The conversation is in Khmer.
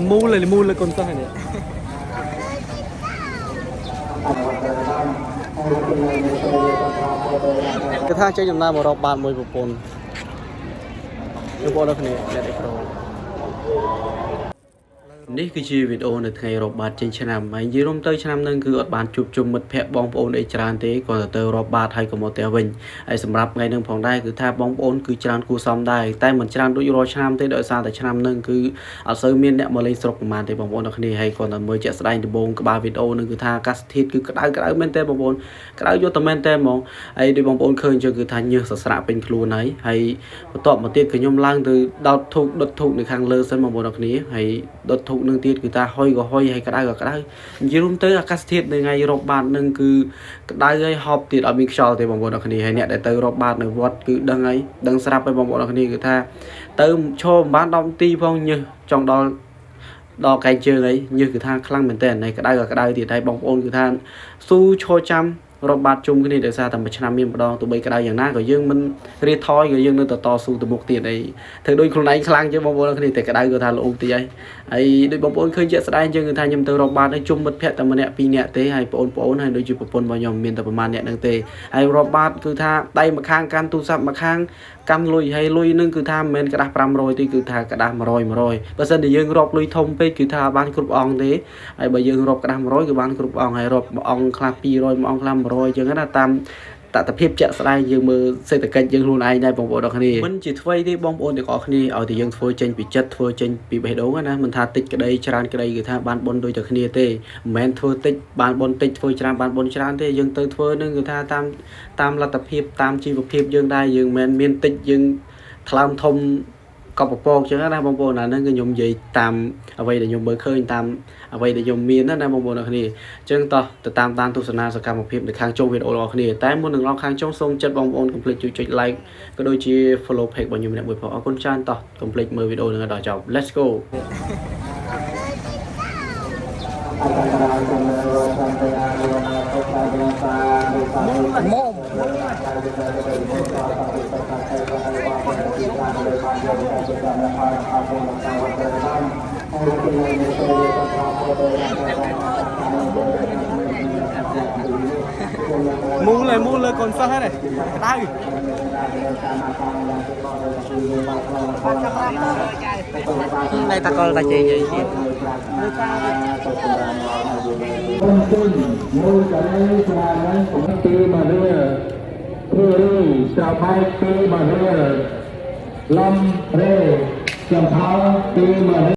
mù là con sao này cái thang chơi chúng ta một rọc bàn mùi bột bồn cái bộ đó này để pro នេះគឺជាវីដេអូនៅថ្ងៃរាប់បាតចេញឆ្នាំហើយនិយាយរួមទៅឆ្នាំនឹងគឺអត់បានជួបជុំមិត្តភ័ក្តិបងប្អូនអីច្រើនទេគាត់ទៅរាប់បាតហើយក៏មកផ្ទះវិញហើយសម្រាប់ថ្ងៃនឹងផងដែរគឺថាបងប្អូនគឺច្រើនគួរសមដែរតែមិនច្រើនដូចរាល់ឆ្នាំទេដោយសារតែឆ្នាំនឹងគឺអត់សូវមានអ្នកមកលេងស្រុកប្រហែលទេបងប្អូនអរគ្នាហើយគាត់តែមើលជាក់ស្ដែងដំបូងក្បាលវីដេអូនឹងគឺថាអាកាសធាតុគឺក្តៅមែនទេបងប្អូនក្តៅយកតែមែនទេហ្មងហើយដូចបងប្អូនឃើញគឺថាញើសសស្រាក់ពេញខ្លួនហើយបន្ទាប់មកទៀតគឺខ្ញុំឡើងទៅដោតធូបដុតធូបនៅខាងលើសិនបងប្អូនអរគ្នាហើយដុតធូបនឹងទៀតគឺថាហុយក៏ហុយហើយក្តៅក៏ក្តៅនិយាយរួមទៅអាកាសធាតុនៅថ្ងៃរាប់បាតនឹងគឺក្តៅហើយហប់ទៀតអត់មានខ្យល់ទេបងប្អូនអរគ្នាហើយអ្នកដែលទៅរាប់បាតនៅវត្តគឺដឹងស្រាប់ហើយបងប្អូនអរគ្នាគឺថាទៅឈរមិនបាន10នាទីផងញើសចង់ដល់កែងជើងអីញើសគឺថាខ្លាំងមែនតើហើយក្តៅក៏ក្តៅទៀតហើយបងប្អូនគឺថាស៊ូឈរចាំរាប់បាតជុំគ្នាដោយសារតែមួយឆ្នាំមានម្ដងទោះបីក្តៅយ៉ាងណាក៏យើងមិនរៀថយក៏យើងនៅតែតស៊ូទៅមុខទៀតអីធ្វើដូចខ្លួនឯងខ្លាំងជាងបងប្អូនគ្នាតែក្តៅក៏ថាល្អតិចហើយដូចបងប្អូនឃើញជាក់ស្ដែងជាងគឺថាខ្ញុំទៅរាប់បាតហើយជុំមិត្តភ័ក្តិតែម្នាក់ពីរនាក់ទេហើយបងប្អូនហើយដូចជាប្រពន្ធរបស់ខ្ញុំមានតែប្រហែលអ្នកហ្នឹងទេហើយរាប់បាតគឺថាដៃម្ខាងកាន់ទូរស័ព្ទម្ខាងកាន់លុយហើយលុយនឹងគឺថាមិនមែនក្តាស់500ទេគឺថាក្តាស់100បើសិនតែយើងរាប់លុយធំពេកគឺថាបានគ្រប់អង្គទេហើយបើយើងរាប់ក្តាស់100គឺបានគ្រប់អង្គហើយរាប់អង្គខ្លះ200មួយអង្គខ្លះ100អញ្ចឹងណាតាមតតភាពជាក់ស្ដែងយើងមើលសេដ្ឋកិច្ចយើងខ្លួនឯងដែរបងប្អូនអរគ្នាមិនជាថ្មីទេបងប្អូនទាំងអស់គ្នាឲ្យតែយើងធ្វើចេញពីចិត្តធ្វើចេញពីបេះដូងណាមិនថាតិចក្តីច្រើនក្តីគឺថាបានបុណ្យដូចតែគ្នាទេមិនមែនធ្វើតិចបានបុណ្យតិចធ្វើច្រើនបានបុណ្យច្រើនទេយើងទៅធ្វើនឹងគឺថាតាមលទ្ធភាពតាមជីវភាពយើងដែរយើងមិនមានតិចយើងថ្លើមធំកប់ពពកចឹងណាបងប្អូនអាហ្នឹងគឺខ្ញុំនិយាយតាមអ្វីដែលខ្ញុំមើលឃើញតាមអ្វីដែលខ្ញុំមានណាបងប្អូនអរគ្នាអញ្ចឹងតោះទៅតាមទស្សនាសកម្មភាពនៅខាងចុងវីដេអូរបស់គ្នាតែមុននឹងឡងខាងចុងសូមចិត្តបងប្អូនកុំភ្លេចជួយចុច like ក៏ដូចជា follow page របស់ខ្ញុំម្នាក់មួយផងអរគុណច្រើនតោះកុំភ្លេចមើលវីដេអូនឹងដល់ចប់ Let's go មូលកូនសិស្សហ្នឹងក្តៅđây ta coi ta chơi gì vậy Lâm Rê Trầm Thao